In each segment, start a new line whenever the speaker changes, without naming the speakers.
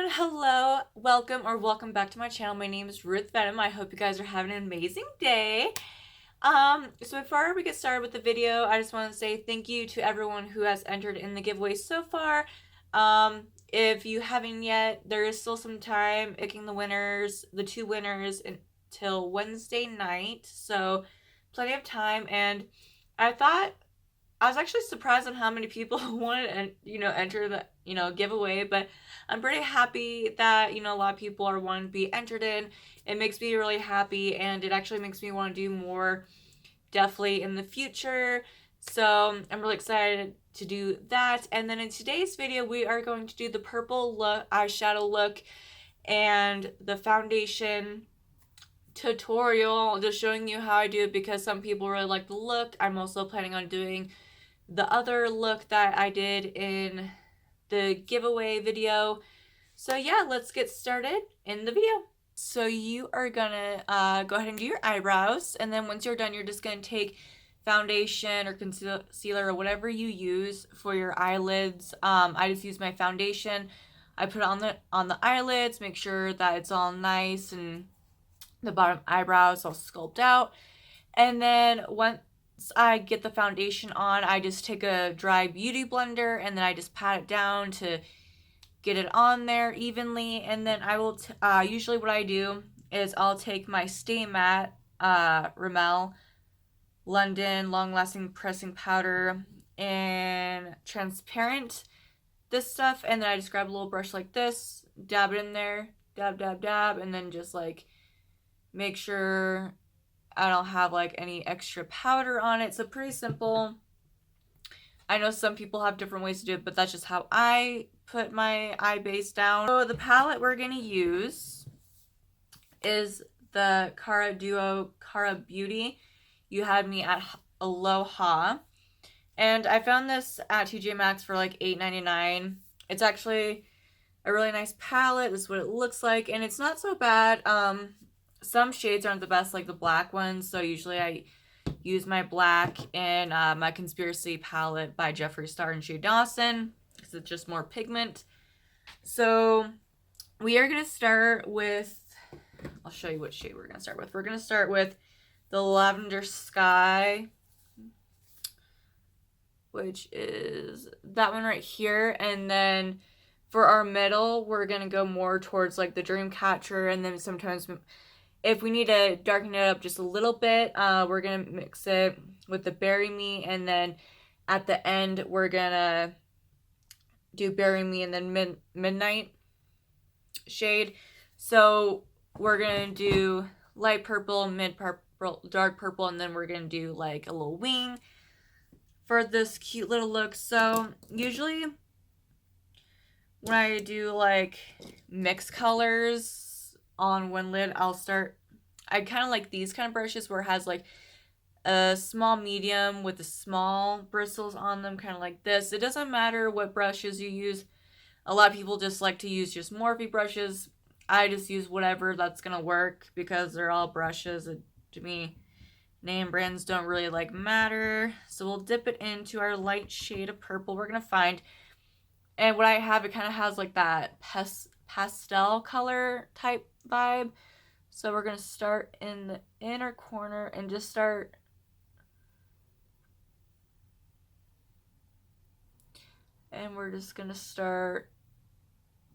everyone, hello, welcome back to my channel. My name is Ruth Venom. I hope you guys are having an amazing day. So before we get started with the video, I just want to say thank you to everyone who has entered in the giveaway so far. If you haven't yet, there is still some time picking the two winners until Wednesday night, so plenty of time. And I was actually surprised on how many people wanted to, enter the, giveaway, but I'm pretty happy that, a lot of people are wanting to be entered in. It makes me really happy, and it actually makes me want to do more definitely in the future. So I'm really excited to do that. And then in today's video, we are going to do the purple look, eyeshadow look, and the foundation tutorial, just showing you how I do it because some people really like the look. I'm also planning on doing the other look that I did in the giveaway video. So yeah, let's get started in the video. So you are gonna go ahead and do your eyebrows, and then once you're done, you're just gonna take foundation or concealer or whatever you use for your eyelids. I just use my foundation. I put it on the eyelids, make sure that it's all nice and the bottom eyebrows all sculpt out. And then once I get the foundation on, I just take a dry beauty blender and then I just pat it down to get it on there evenly. And then I will usually what I do is I'll take my Stay Matte Rimmel London Long Lasting Pressing Powder and transparent this stuff, and then I just grab a little brush like this, dab it in there, dab, and then just like make sure I don't have like any extra powder on it. So pretty simple. I know some people have different ways to do it, but that's just how I put my eye base down. So the palette we're going to use is the Cara Duo Cara Beauty. You had me at Aloha. And I found this at TJ Maxx for like $8.99. It's actually a really nice palette. This is what it looks like. And it's not so bad. Some shades aren't the best, like the black ones, so usually I use my black in my Conspiracy palette by Jeffree Star and Shade Dawson, because it's just more pigment. So we are going to start with, I'll show you what shade we're going to start with. We're going to start with the Lavender Sky, which is that one right here, and then for our middle, we're going to go more towards like the Dreamcatcher, and then sometimes if we need to darken it up just a little bit, we're going to mix it with the Bury Me, and then at the end, we're going to do Bury Me and then Midnight shade. So we're going to do light purple, mid purple, dark purple, and then we're going to do like a little wing for this cute little look. So usually when I do like mixed colors on one lid, I kind of like these kind of brushes where it has like a small medium with the small bristles on them, kind of like this. It doesn't matter what brushes you use. A lot of people just like to use just Morphe brushes. I just use whatever that's gonna work because they're all brushes. To me, name brands don't really like matter. So we'll dip it into our light shade of purple we're gonna find. And what I have, it kind of has like that pastel color type vibe. So we're going to start in the inner corner and just start and we're just going to start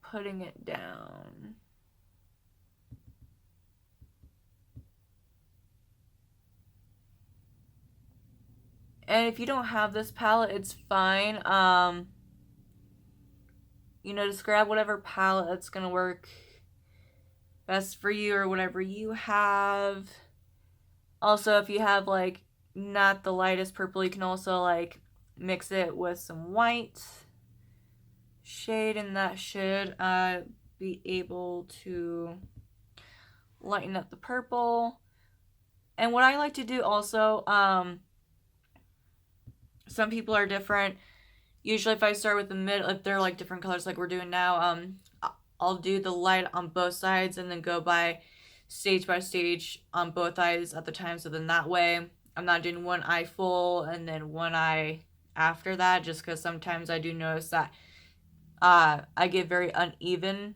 putting it down. And if you don't have this palette, it's fine. Just grab whatever palette that's going to work best for you or whatever you have. Also, if you have like not the lightest purple, you can also like mix it with some white shade, and that should be able to lighten up the purple. And what I like to do also, some people are different. Usually if I start with the middle, if they're like different colors like we're doing now, I'll do the light on both sides and then go by stage on both eyes at the time. So then that way I'm not doing one eye full and then one eye after that, just because sometimes I do notice that I get very uneven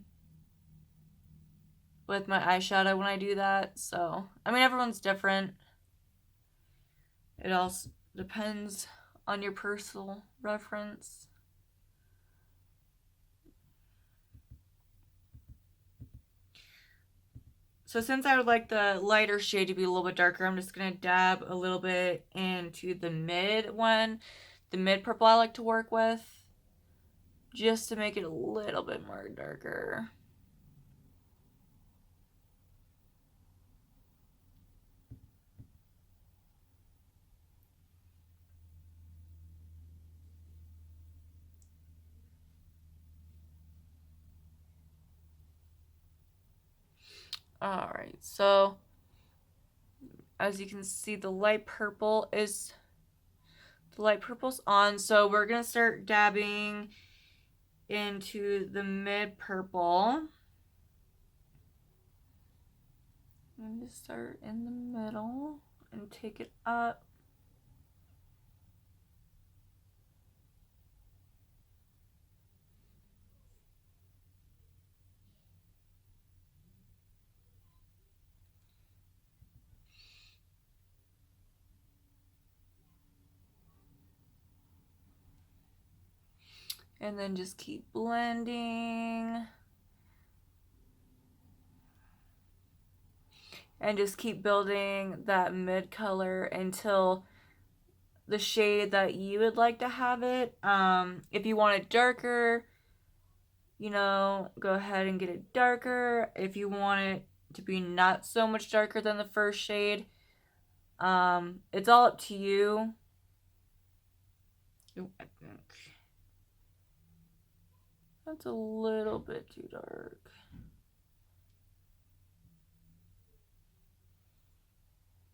with my eyeshadow when I do that. So, I mean, everyone's different. It also depends on your personal reference. So since I would like the lighter shade to be a little bit darker, I'm just going to dab a little bit into the mid one. The mid purple I like to work with, just to make it a little bit more darker. Alright, so as you can see, the light purple's on, so we're gonna start dabbing into the mid purple. I'm gonna start in the middle and take it up. And then just keep blending. And just keep building that mid color until the shade that you would like to have it. If you want it darker, you know, go ahead and get it darker. If you want it to be not so much darker than the first shade, it's all up to you. Ooh, I think that's a little bit too dark.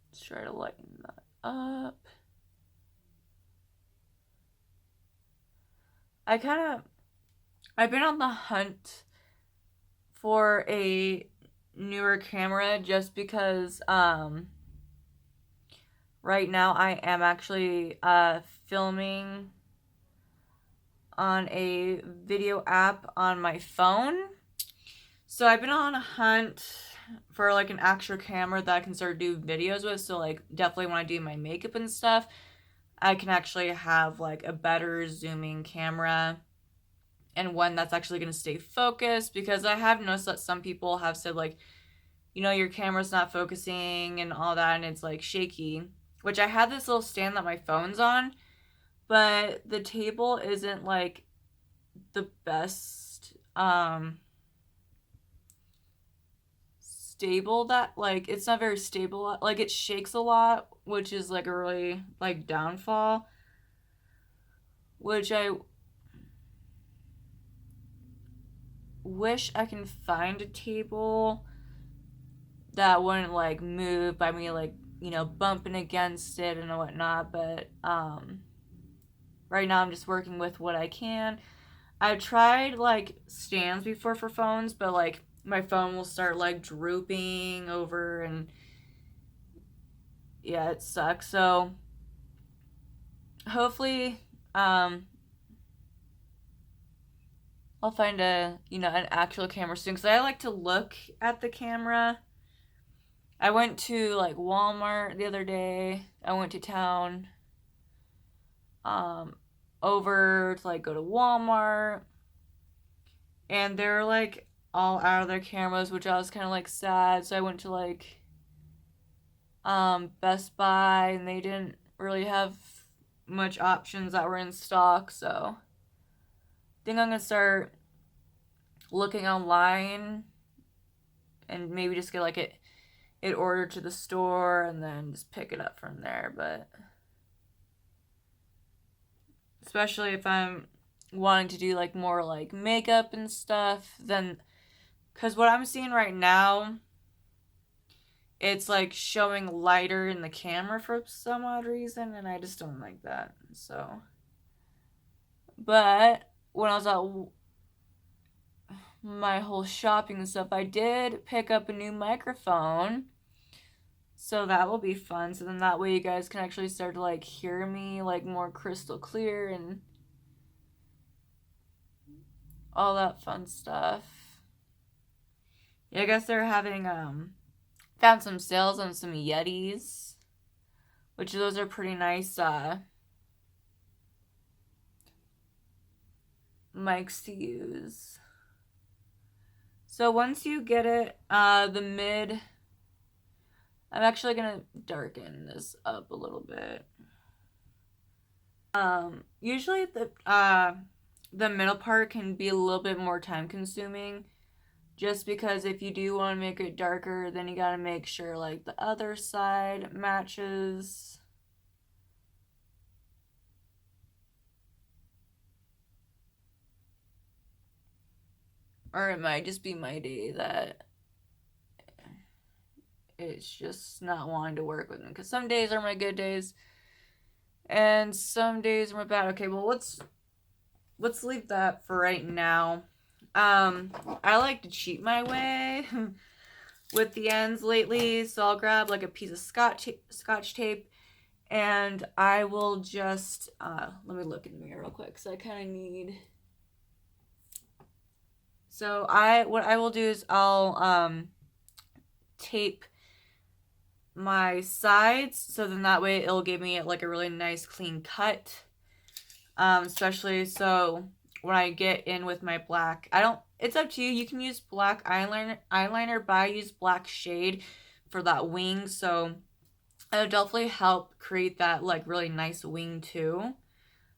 Let's try to lighten that up. I've been on the hunt for a newer camera just because right now I am actually filming on a video app on my phone. So I've been on a hunt for like an actual camera that I can start doing videos with. So like definitely when I do my makeup and stuff, I can actually have like a better zooming camera and one that's actually going to stay focused, because I have noticed that some people have said like, you know, your camera's not focusing and all that, and it's like shaky, which I had this little stand that my phone's on, but the table isn't like the best stable, that like it's not very stable, like it shakes a lot, which is like a really like downfall, which I wish I can find a table that wouldn't like move by me like, you know, bumping against it and whatnot. But right now I'm just working with what I can. I've tried like stands before for phones, but like my phone will start like drooping over, and yeah, it sucks. So hopefully I'll find a, you know, an actual camera soon, because I like to look at the camera. I went to like Walmart the other day. I went to town over to like go to Walmart, and they're like all out of their cameras, which I was kind of like sad. So I went to like Best Buy, and they didn't really have much options that were in stock. So I think I'm gonna start looking online and maybe just get like it ordered to the store and then just pick it up from there. But especially if I'm wanting to do like more like makeup and stuff, then, because what I'm seeing right now, it's like showing lighter in the camera for some odd reason, and I just don't like that. So, but when I was at my whole shopping and stuff, I did pick up a new microphone, so that will be fun. So then that way you guys can actually start to like hear me like more crystal clear and all that fun stuff. Yeah, I guess they're having, found some sales on some Yetis, which those are pretty nice, mics to use. So once you get it, the mid, I'm actually gonna darken this up a little bit. Usually the middle part can be a little bit more time consuming, just because if you do want to make it darker, then you gotta make sure like the other side matches. Or it might just be my day that it's just not wanting to work with me, because some days are my good days and some days are my bad. Okay, well let's leave that for right now. I like to cheat my way with the ends lately, so I'll grab like a piece of scotch tape and I will just let me look in the mirror real quick because I kind of need. So what I will do is I'll tape my sides, so then that way it'll give me like a really nice clean cut. Especially so when I get in with my black, it's up to you. You can use black eyeliner, but I use black shade for that wing, so it'll definitely help create that like really nice wing too.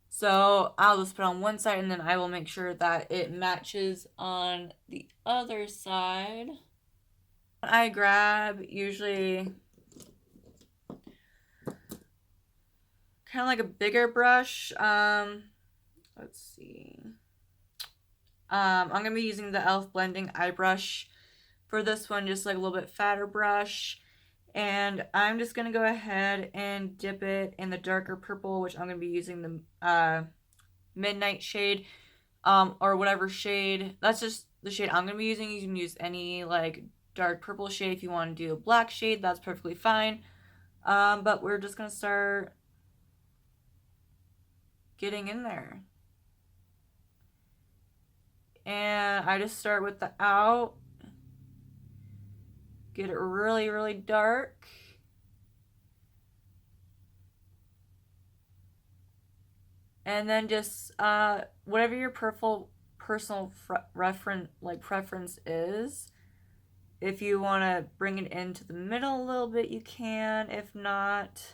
So I'll just put on one side and then I will make sure that it matches on the other side. I grab usually kind of like a bigger brush. Let's see. I'm gonna be using the e.l.f. blending eye brush for this one, just like a little bit fatter brush. And I'm just gonna go ahead and dip it in the darker purple, which I'm gonna be using the midnight shade, or whatever shade. That's just the shade I'm gonna be using. You can use any like dark purple shade. If you want to do a black shade, that's perfectly fine. But we're just gonna start getting in there. And I just start with the out. Get it really, really dark. And then just whatever your personal preference is. If you want to bring it into the middle a little bit, you can. If not,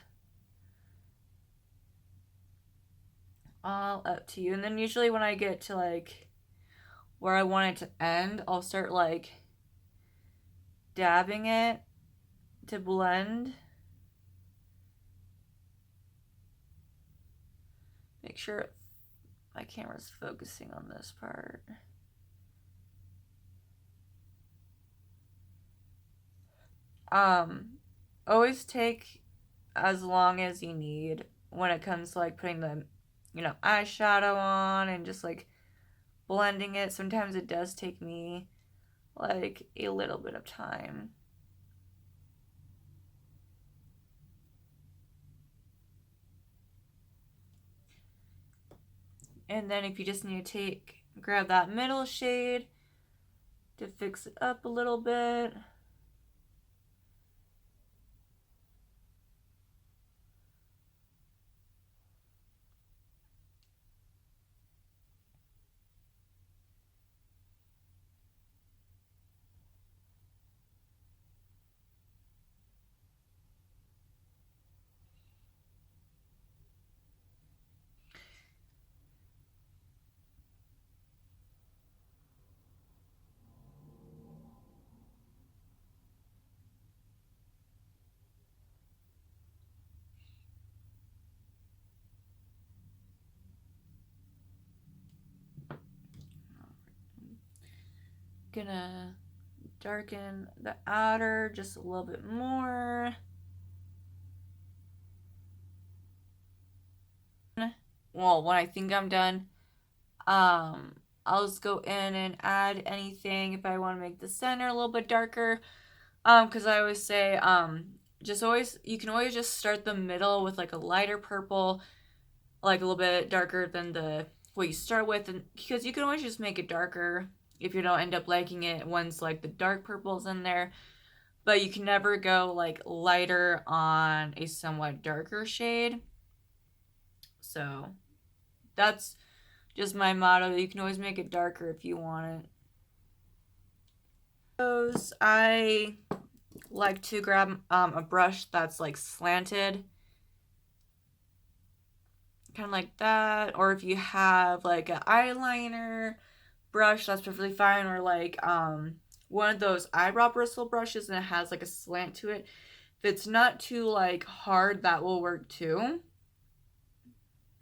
all up to you. And then usually when I get to like where I want it to end, I'll start like dabbing it to blend. Make sure my camera's focusing on this part. Always take as long as you need when it comes to like putting the, eyeshadow on and just like blending it. Sometimes it does take me like a little bit of time. And then if you just need to grab that middle shade to fix it up a little bit. Gonna darken the outer just a little bit more. Well, when I think I'm done, I'll just go in and add anything if I want to make the center a little bit darker. Because I always say, you can always just start the middle with like a lighter purple, like a little bit darker than what you start with, and because you can always just make it darker. if you don't end up liking it once like the dark purple's in there. But you can never go like lighter on a somewhat darker shade. So that's just my motto. You can always make it darker if you want it. I like to grab a brush that's like slanted, kind of like that. Or if you have like an eyeliner brush, that's perfectly fine. Or like one of those eyebrow bristle brushes and it has like a slant to it. If it's not too like hard, that will work too.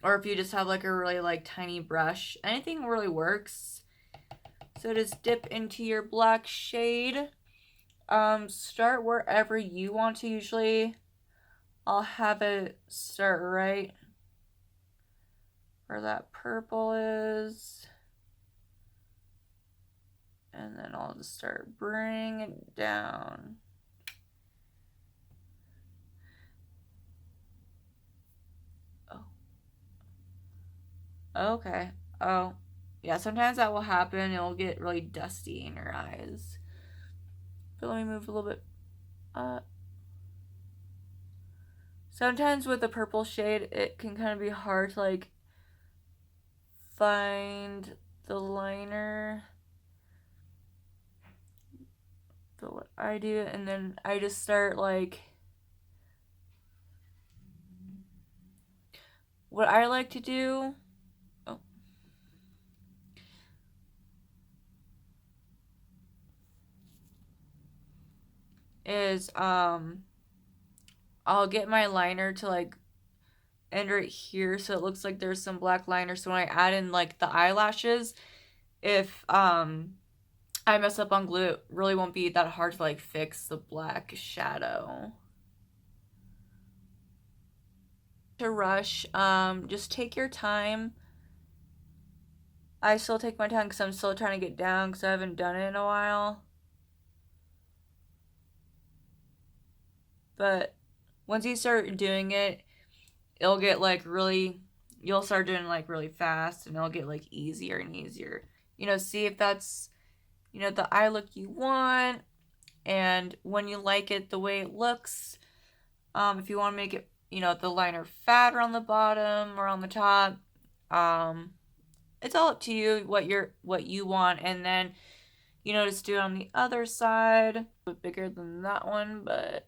Or if you just have like a really like tiny brush, anything really works. So just dip into your black shade. Start wherever you want to. Usually I'll have it start right where that purple is. And then I'll just start bringing it down. Oh. Okay. Oh. Yeah, sometimes that will happen. It'll get really dusty in your eyes. But let me move a little bit up. Sometimes with the purple shade, it can kind of be hard to like find the liner. But what I do, and then I just start like, what I like to do, is I'll get my liner to like end right here so it looks like there's some black liner. So when I add in like the eyelashes, if I mess up on glue, it really won't be that hard to like fix the black shadow. To rush, just take your time. I still take my time because I'm still trying to get down because I haven't done it in a while. But once you start doing it, it'll get like really, you'll start doing like really fast and it'll get like easier and easier. You know, see if that's, you know, the eye look you want. And when you like it the way it looks, if you want to make it, you know, the liner fatter on the bottom or on the top, it's all up to you what you want. And then, you know, just do it on the other side. A bit bigger than that one, but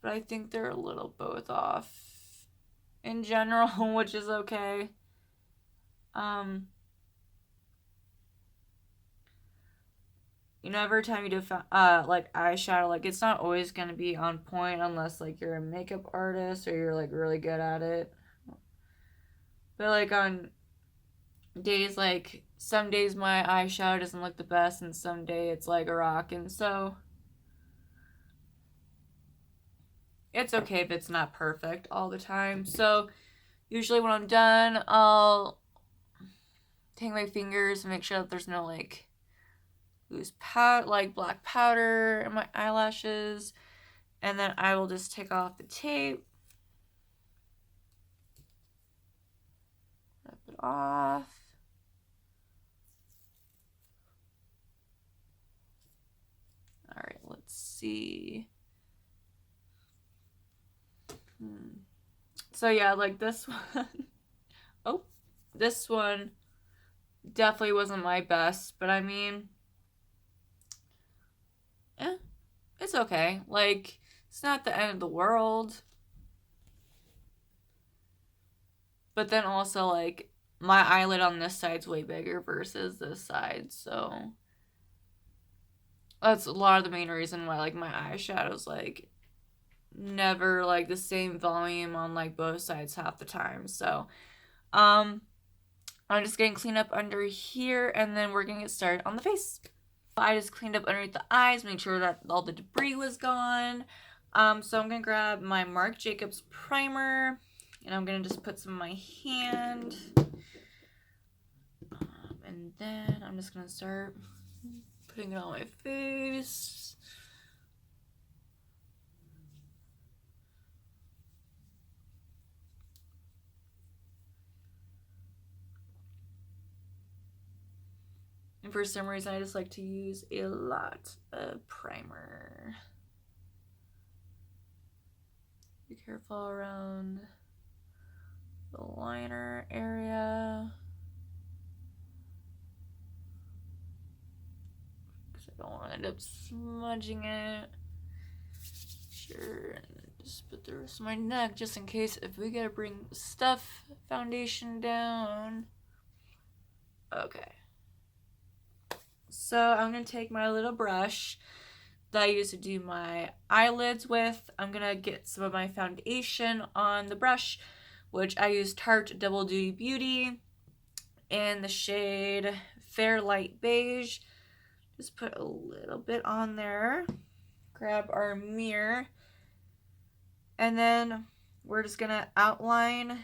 I think they're a little both off in general, which is okay. You know, every time you do like eyeshadow, like it's not always gonna be on point unless like you're a makeup artist or you're like really good at it. But like on days like some days my eyeshadow doesn't look the best and some day it's like a rock, and so it's okay if it's not perfect all the time. So usually when I'm done, I'll take my fingers and make sure that there's no like loose powder, like black powder in my eyelashes, and then I will just take off the tape, rip it off. All right, let's see. So yeah, like this one. Oh, this one definitely wasn't my best, but I mean, it's okay. Like, it's not the end of the world. But then also, like, my eyelid on this side's way bigger versus this side, so that's a lot of the main reason why, like, my eyeshadow's, like, never, like, the same volume on, like, both sides half the time. So, I'm just getting cleaned up under here, and then we're gonna get started on the face. I just cleaned up underneath the eyes, made sure that all the debris was gone. So I'm gonna grab my Marc Jacobs primer, and I'm gonna just put some in my hand. And then I'm just gonna start putting it on my face. And for some reason, I just like to use a lot of primer. Be careful around the liner area. Because I don't want to end up smudging it. Sure, and just put the rest of my neck just in case if we gotta bring stuff foundation down. Okay. So I'm going to take my little brush that I used to do my eyelids with. I'm going to get some of my foundation on the brush, which I use Tarte Double Duty Beauty in the shade Fair Light Beige. Just put a little bit on there. Grab our mirror. And then we're just going to outline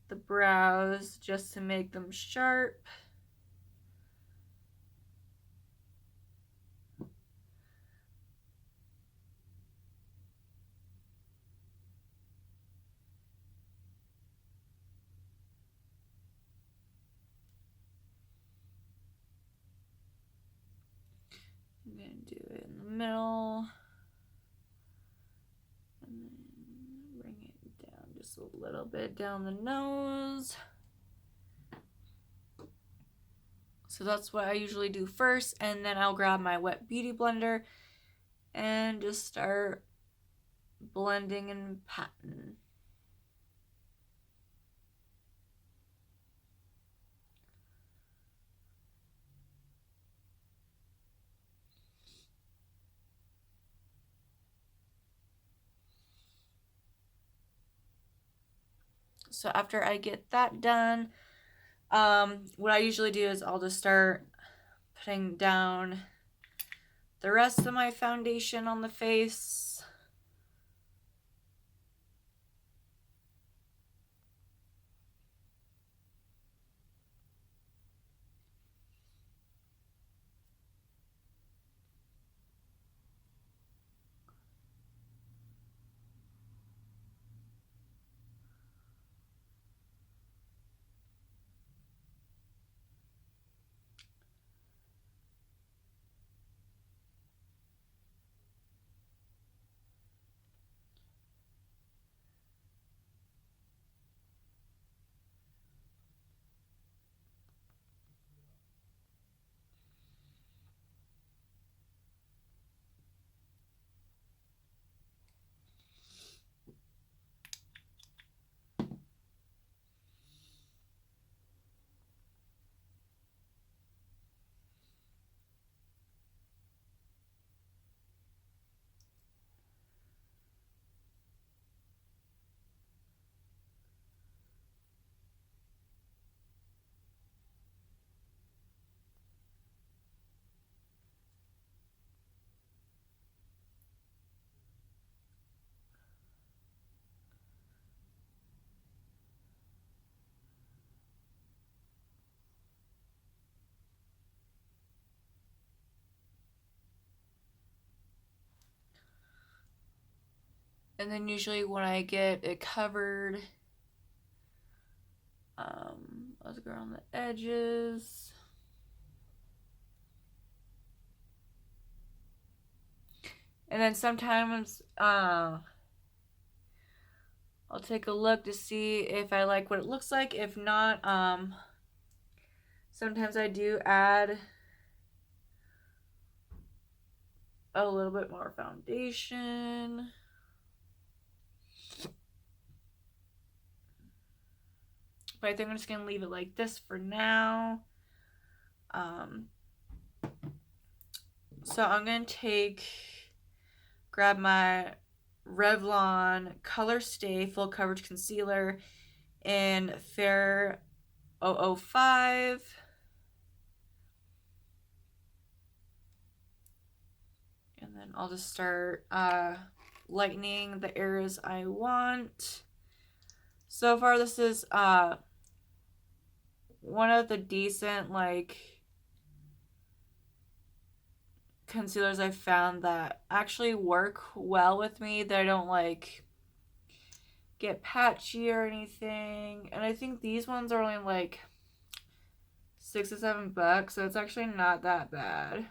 the brows just to make them sharp. I'm going to do it in the middle. And then bring it down just a little bit down the nose. So that's what I usually do first. And then I'll grab my wet beauty blender and just start blending and patting. So after I get that done, what I usually do is I'll just start putting down the rest of my foundation on the face. And then usually when I get it covered, I'll just go around the edges. And then sometimes I'll take a look to see if I like what it looks like. If not, sometimes I do add a little bit more foundation. But I think I'm just going to leave it like this for now. So I'm going to grab my Revlon Color Stay Full Coverage Concealer in Fair 005. And then I'll just start lightening the areas I want. So far, this is one of the decent, like, concealers I've found that actually work well with me, that I don't, like, get patchy or anything. And I think these ones are only, like, $6 to $7, so it's actually not that bad.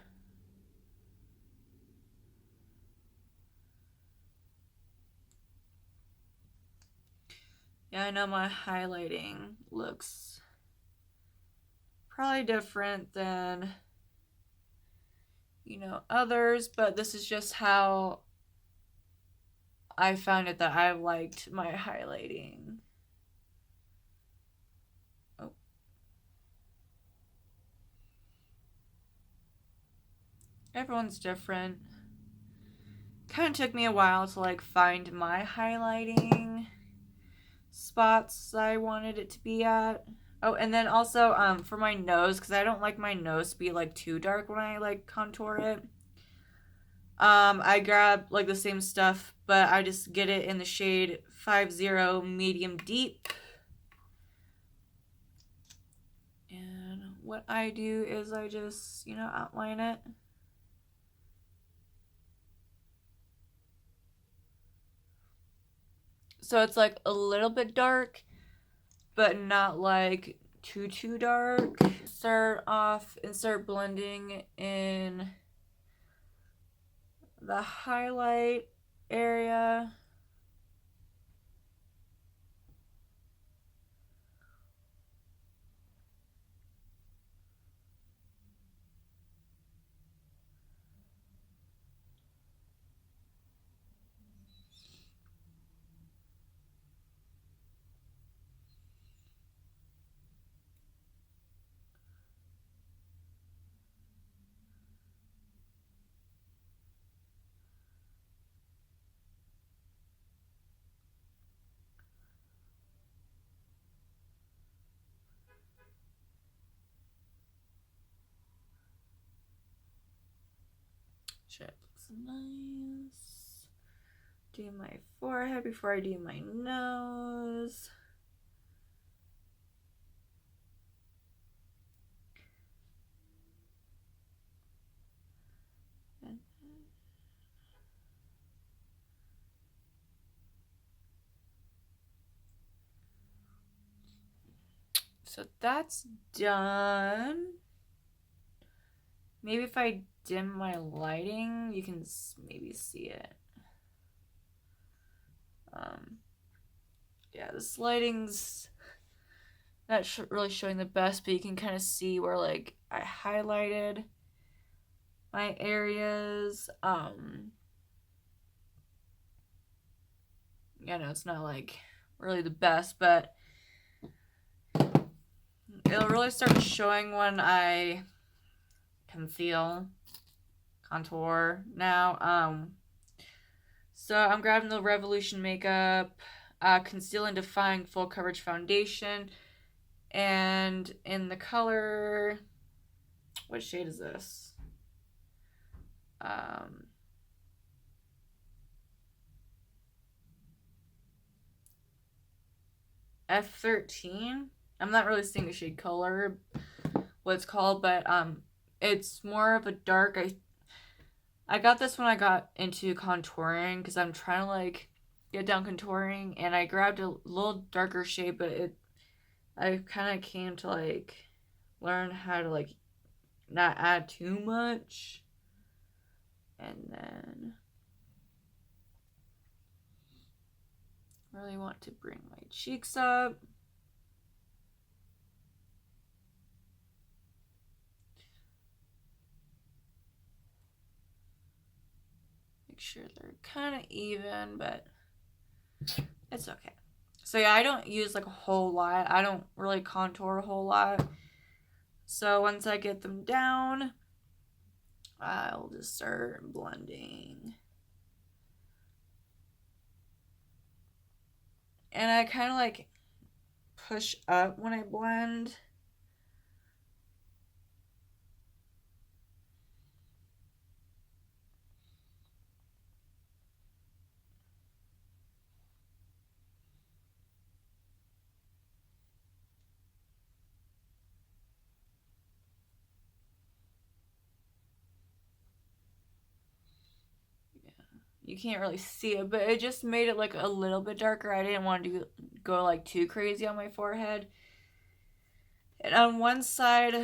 Yeah, I know my highlighting looks probably different than, you know, others, but this is just how I found it that I liked my highlighting. Oh. Everyone's different. Kind of took me a while to like find my highlighting spots that I wanted it to be at. Oh, and then also for my nose, because I don't like my nose to be like too dark when I like contour it. I grab like the same stuff, but I just get it in the shade 50 medium deep. And what I do is I just, you know, outline it. So it's like a little bit dark, but not like too dark. Start blending in the highlight area. Shit, looks nice. Do my forehead before I do my nose. So that's done. Maybe if I dim my lighting, you can maybe see it. Yeah, this lighting's not really showing the best, but you can kind of see where like I highlighted my areas. Yeah, no, it's not like really the best, but it'll really start showing when I conceal, contour now. So I'm grabbing the Revolution Makeup Conceal and Define Full Coverage Foundation, and in the color, what shade is this? F13. I'm not really seeing the shade color, what it's called, but it's more of a dark. I got this when I got into contouring because I'm trying to like get down contouring, and I grabbed a little darker shade, but I kind of came to like learn how to like not add too much. And then really want to bring my cheeks up. Make sure they're kind of even, but it's okay. So yeah, I don't use like a whole lot. I don't really contour a whole lot. So once I get them down, I'll just start blending. And I kind of like push up when I blend. You can't really see it, but it just made it like a little bit darker. I didn't want to go like too crazy on my forehead. And on one side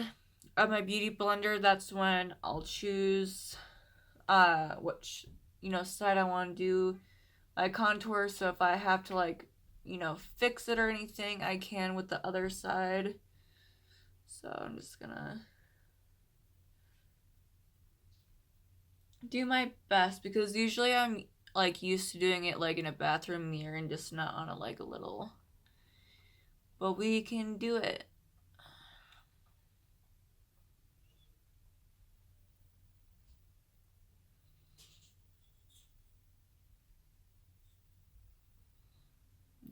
of my beauty blender, that's when I'll choose which, you know, side I want to do my contour. So if I have to, like, you know, fix it or anything, I can with the other side. So I'm just gonna do my best, because usually I'm like used to doing it like in a bathroom mirror and just not on a like a little, but we can do it.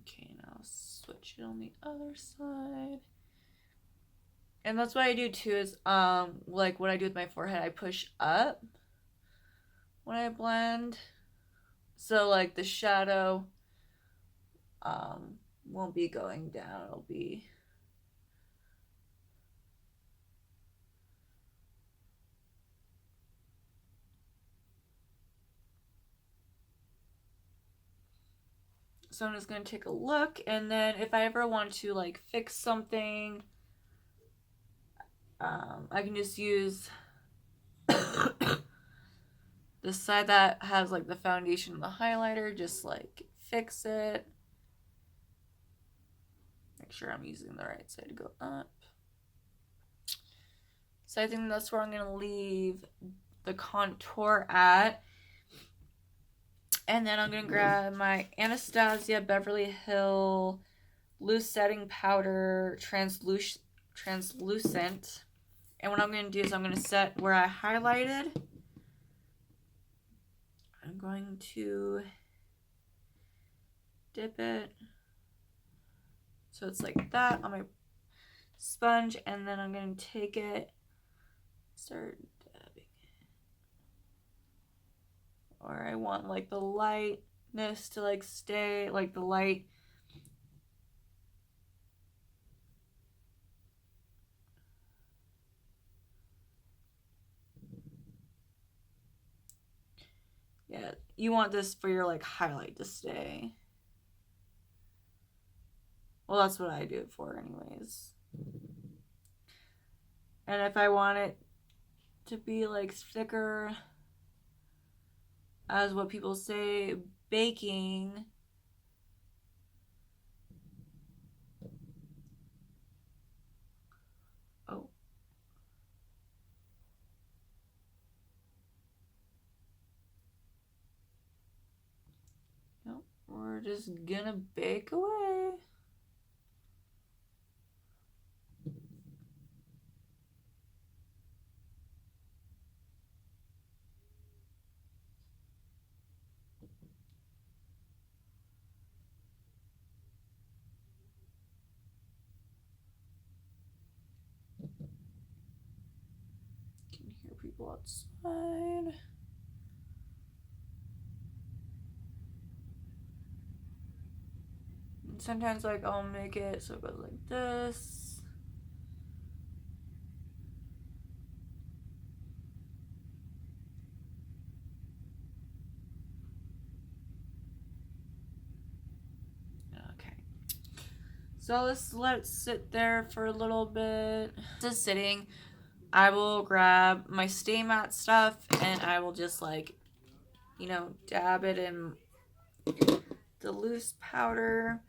Okay, now switch it on the other side. And that's what I do too, is like what I do with my forehead, I push up when I blend. So like the shadow won't be going down, it'll be so I'm just gonna take a look, and then if I ever want to like fix something, I can just use the side that has like the foundation and the highlighter, just like fix it. Make sure I'm using the right side to go up. So I think that's where I'm gonna leave the contour at. And then I'm gonna grab my Anastasia Beverly Hill loose setting powder, translucent. And what I'm gonna do is I'm gonna set where I highlighted. I'm going to dip it so it's like that on my sponge, and then I'm gonna take it, start dabbing it. Or I want like the lightness to like stay, like the light. Yeah, you want this for your like highlight to stay. Well, that's what I do it for anyways. And if I want it to be like thicker, as what people say, baking, oh, no, we're just gonna bake away. Can hear people outside. And sometimes like I'll make it so it goes like this. Okay. So let's let it sit there for a little bit. Just sitting, I will grab my Stay Matte stuff and I will just like, you know, dab it in the loose powder.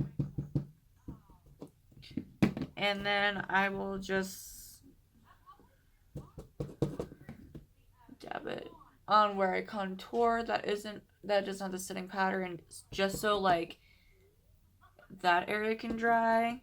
And then I will just dab it on where I contour that doesn't have the setting powder, and just so like that area can dry.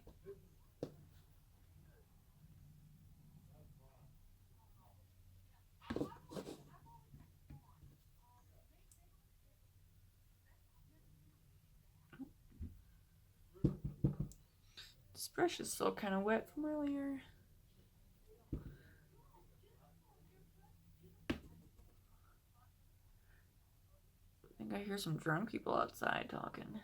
This brush is still kind of wet from earlier. I think I hear some drunk people outside talking.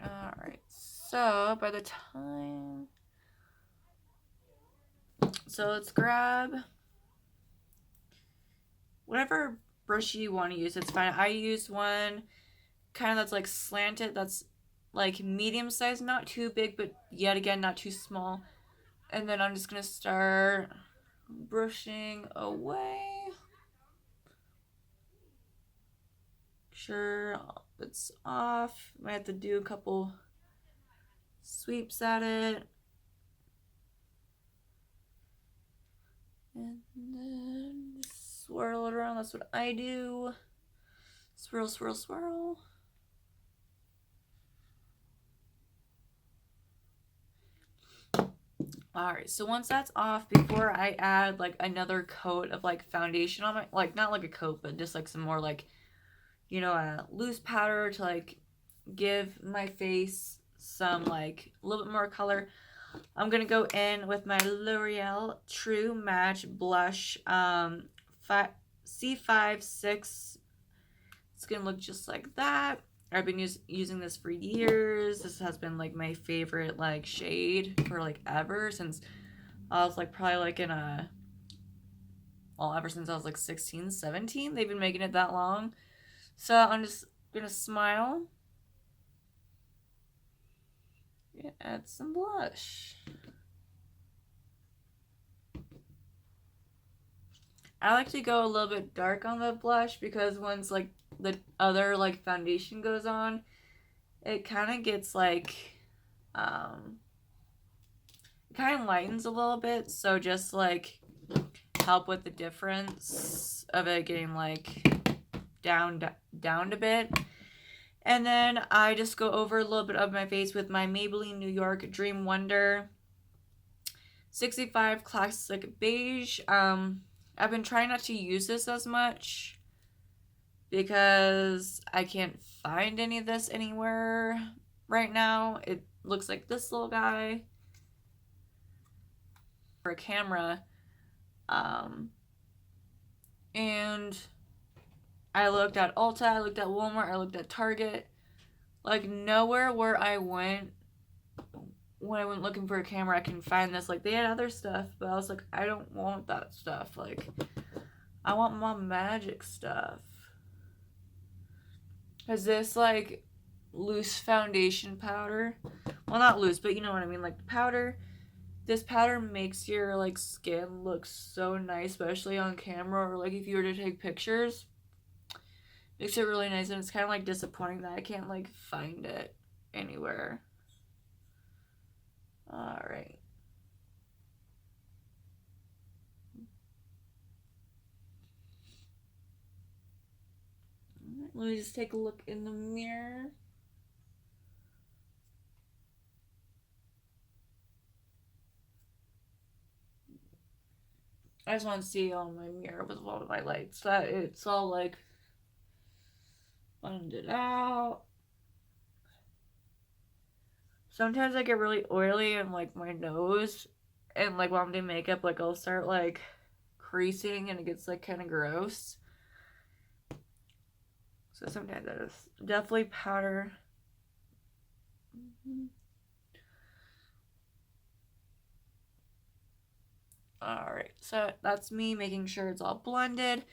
Alright, so by the time... So let's grab whatever brush you want to use. It's fine. I use one kind of that's like slanted, that's like medium size, not too big, but yet again not too small. And then I'm just gonna start brushing away. Sure, it's off. Might have to do a couple sweeps at it. And then swirl it around. That's what I do. Swirl, swirl, swirl. Alright, so once that's off, before I add like another coat of like foundation on my, like not like a coat, but just like some more like, you know, a loose powder to like give my face some like a little bit more color, I'm gonna go in with my L'Oreal True Match blush, C56. It's gonna look just like that. I've been using this for years. This has been like my favorite like shade for like ever since I was like probably like in a, well, ever since I was like 16, 17. They've been making it that long. So I'm just gonna smile. Yeah, add some blush. I like to go a little bit dark on the blush because once like the other like foundation goes on, it kind of gets like it kind of lightens a little bit, so just like help with the difference of it getting like down a bit. And then I just go over a little bit of my face with my Maybelline New York Dream Wonder 65 Classic Beige. I've been trying not to use this as much because I can't find any of this anywhere right now. It looks like this little guy for a camera. And I looked at Ulta, I looked at Walmart, I looked at Target. Like nowhere where I went when I went looking for a camera I can find this. Like they had other stuff, but I was like, I don't want that stuff. Like I want my magic stuff. Cause this like loose foundation powder, well not loose, but you know what I mean, like the powder, this powder makes your like skin look so nice, especially on camera or like if you were to take pictures. Makes it really nice, and it's kind of like disappointing that I can't like find it anywhere. Alright. Let me just take a look in the mirror. I just want to see on my mirror with all of my lights that it's all like blended out. Sometimes I get really oily in like my nose, and like while I'm doing makeup, like I'll start like creasing and it gets like kind of gross. So sometimes I just definitely powder. Alright, so that's me making sure it's all blended.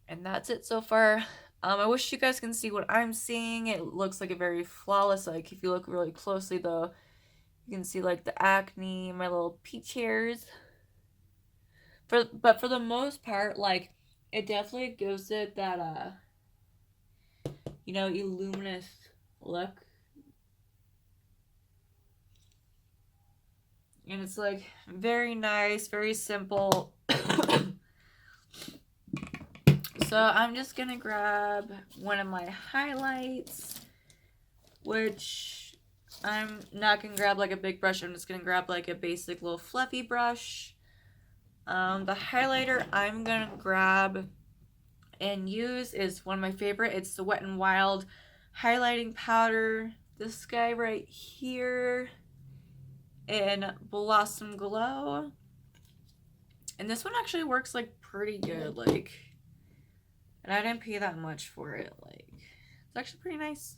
And that's it so far. I wish you guys can see what I'm seeing. It looks like a very flawless, like if you look really closely though, you can see like the acne, my little peach hairs. But for the most part, like it definitely gives it that you know, luminous look. And it's like very nice, very simple. So I'm just gonna grab one of my highlights, which I'm not gonna grab like a big brush. I'm just gonna grab like a basic little fluffy brush. The highlighter I'm gonna grab and use is one of my favorite. It's the Wet n Wild highlighting powder. This guy right here in Blossom Glow. And this one actually works like pretty good, like, and I didn't pay that much for it. Like, it's actually pretty nice.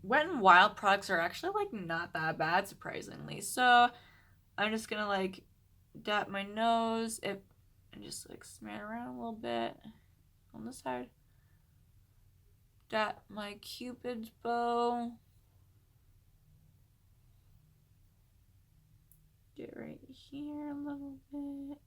Wet n Wild products are actually like not that bad, surprisingly. So I'm just gonna like dap my nose and just like smear around a little bit. on this side. Got my Cupid's bow. Get right here a little bit.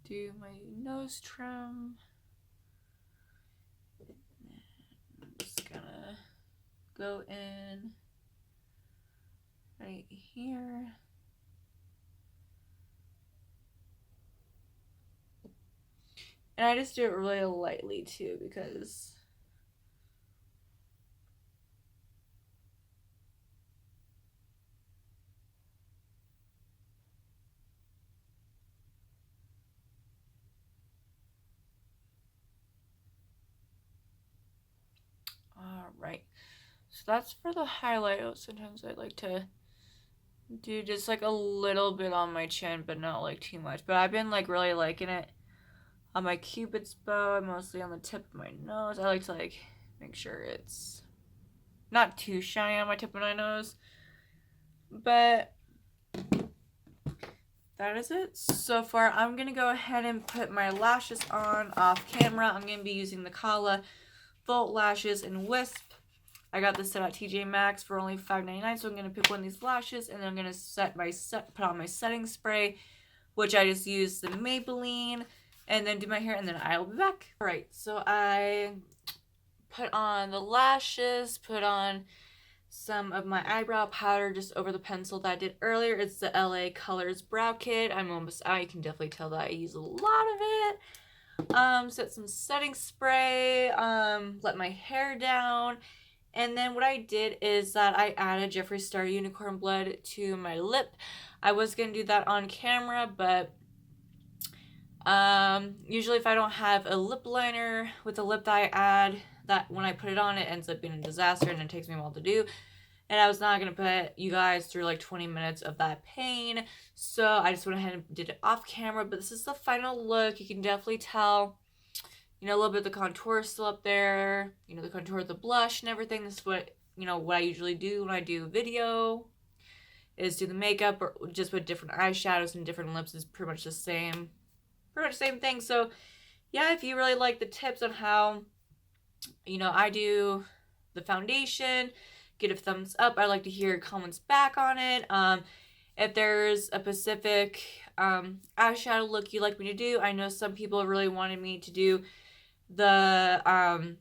Do my nose trim. I'm just gonna go in right here. And I just do it really lightly too because alright. So that's for the highlight. Sometimes I like to do just like a little bit on my chin, but not like too much. But I've been like really liking it on my Cupid's bow, mostly on the tip of my nose. I like to like make sure it's not too shiny on my tip of my nose. But that is it so far. I'm going to go ahead and put my lashes on off camera. I'm going to be using the Kala Volt Lashes in Wisp. I got this set at TJ Maxx for only $5.99, so I'm going to pick one of these lashes, and then I'm going to put on my setting spray, which I just used the Maybelline, and then do my hair, and then I will be back. Alright, so I put on the lashes, put on some of my eyebrow powder just over the pencil that I did earlier. It's the LA Colors Brow Kit. I'm almost out. You can definitely tell that I use a lot of it. Set some setting spray, let my hair down. And then what I did is that I added Jeffree Star Unicorn Blood to my lip. I was going to do that on camera, but usually if I don't have a lip liner with the lip that I add, that when I put it on, it ends up being a disaster and it takes me a while to do. And I was not going to put you guys through like 20 minutes of that pain. So I just went ahead and did it off camera. But this is the final look. You can definitely tell, you know, a little bit of the contour is still up there. You know, the contour of the blush and everything. This is what, you know, what I usually do when I do video. Is do the makeup or just with different eyeshadows and different lips is pretty much the same. Pretty much the same thing. So yeah, if you really like the tips on how, you know, I do the foundation, get a thumbs up. I'd like to hear comments back on it. If there's a specific eyeshadow look you'd like me to do, I know some people really wanted me to do the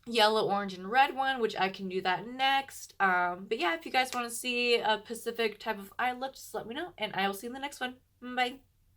yellow, orange, and red one, which I can do that next. But yeah, if you guys want to see a specific type of eye look, just let me know, and I will see you in the next one. Bye.